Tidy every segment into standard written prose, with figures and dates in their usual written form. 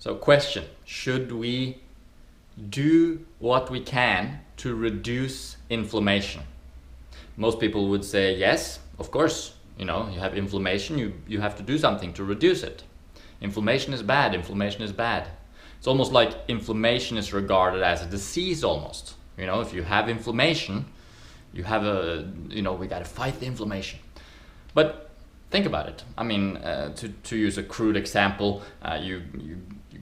So question, should we do what we can to reduce inflammation? Most people would say yes, of course. You know, you have inflammation, you have to do something to reduce it. Inflammation is bad, inflammation is bad. It's almost like inflammation is regarded as a disease almost. You know, if you have inflammation, you have we gotta fight the inflammation. But think about it. I mean, to use a crude example, you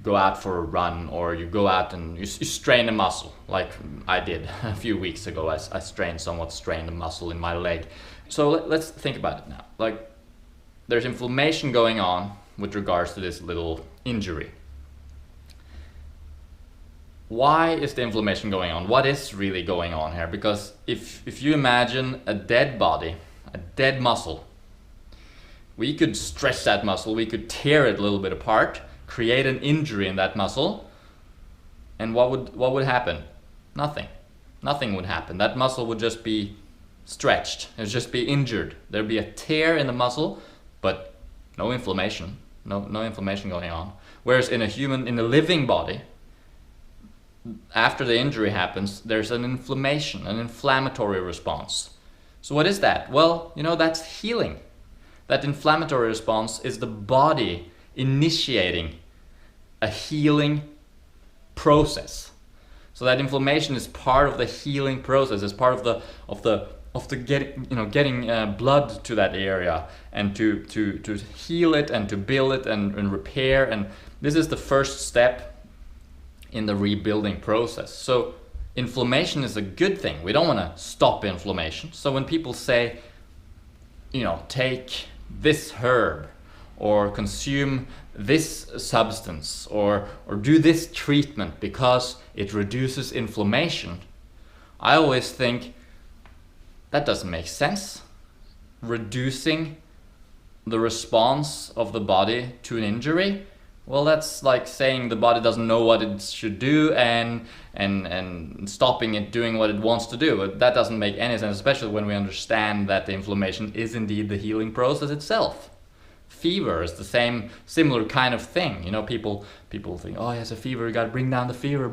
go out for a run, or you go out and you strain a muscle, like I did a few weeks ago. I somewhat strained a muscle in my leg. So let's think about it now. Like, there's inflammation going on with regards to this little injury. Why is the inflammation going on? What is really going on here? Because if you imagine a dead body, a dead muscle, we could stretch that muscle, we could tear it a little bit apart, create an injury in that muscle, and what would happen? Nothing. Nothing would happen. That muscle would just be stretched. It would just be injured. There'd be a tear in the muscle, but no inflammation. No inflammation going on. Whereas in a living body, after the injury happens, there's an inflammation, an inflammatory response. So what is that? Well, that's healing. That inflammatory response is the body initiating a healing process. So that inflammation is part of the healing process. It's part of the getting blood to that area, and to heal it and to build it and repair. And this is the first step in the rebuilding process. So inflammation is a good thing. We don't want to stop inflammation. So when people say, take this herb, or consume this substance, or do this treatment because it reduces inflammation, I always think that doesn't make sense. Reducing the response of the body to an injury, well, that's like saying the body doesn't know what it should do and stopping it doing what it wants to do. That doesn't make any sense, especially when we understand that the inflammation is indeed the healing process itself. Fever is the similar kind of thing. People think, oh, he has a fever, you gotta bring down the fever.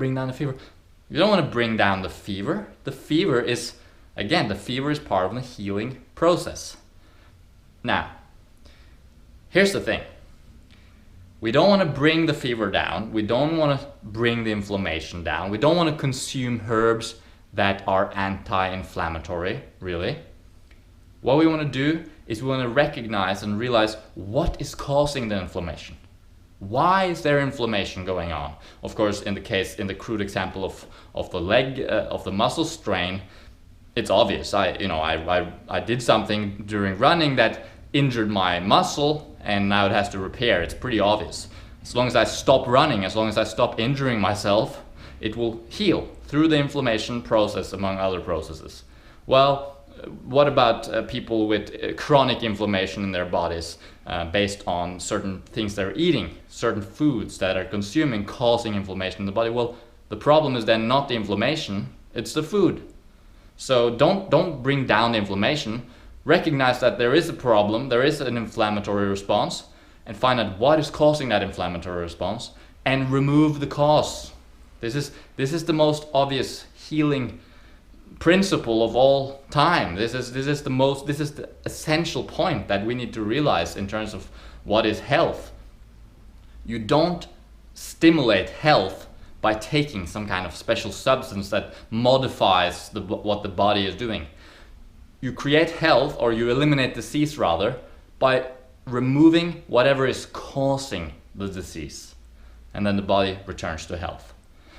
You don't want to bring down the fever. The fever is part of the healing process. Now, here's the thing. We don't want to bring the fever down. We don't want to bring the inflammation down. We don't want to consume herbs that are anti-inflammatory, really. What we want to do is we want to recognize and realize what is causing the inflammation. Why is there inflammation going on? Of course, in the crude example of the leg, of the muscle strain, it's obvious. I did something during running that injured my muscle, and now it has to repair. It's pretty obvious. As long as I stop running, as long as I stop injuring myself, it will heal through the inflammation process, among other processes. Well, what about people with chronic inflammation in their bodies based on certain things they're eating, certain foods that are consuming, causing inflammation in the body? Well, the problem is then not the inflammation, it's the food. So don't bring down the inflammation. Recognize that there is a problem, there is an inflammatory response, and find out what is causing that inflammatory response and remove the cause. This is the most obvious healing principle of all time. This is the essential point that we need to realize in terms of what is health. You don't stimulate health by taking some kind of special substance that modifies what the body is doing. You create health, or you eliminate disease rather, by removing whatever is causing the disease, and then the body returns to health.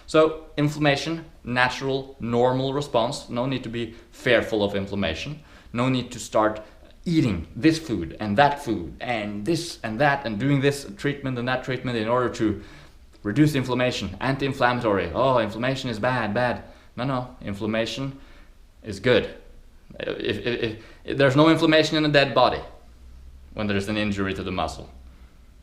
So inflammation, natural, normal response. No need to be fearful of inflammation. No need to start eating this food and that food and this and that and doing this treatment and that treatment in order to reduce inflammation. Anti-inflammatory. Oh, inflammation is bad. No, inflammation is good. If there's no inflammation in a dead body when there's an injury to the muscle.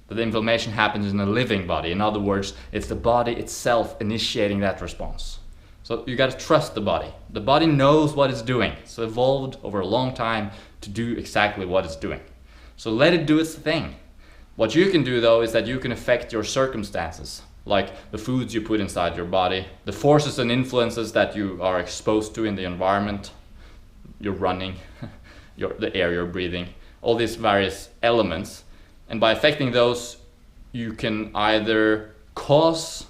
The inflammation happens in a living body. In other words, it's the body itself initiating that response. So you got to trust the body. The body knows what it's doing. It's evolved over a long time to do exactly what it's doing. So let it do its thing. What you can do though is that you can affect your circumstances. like the foods you put inside your body, the forces and influences that you are exposed to in the environment, you're running, the air you're breathing, all these various elements. And by affecting those, you can either cause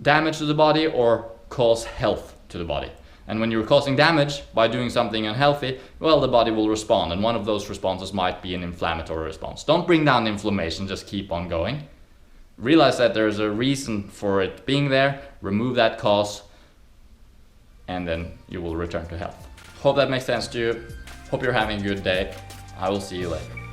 damage to the body or cause health to the body. And when you're causing damage by doing something unhealthy, well, the body will respond. And one of those responses might be an inflammatory response. Don't bring down inflammation, just keep on going. Realize that there's a reason for it being there, remove that cause, and then you will return to health. Hope that makes sense to you. Hope you're having a good day. I will see you later.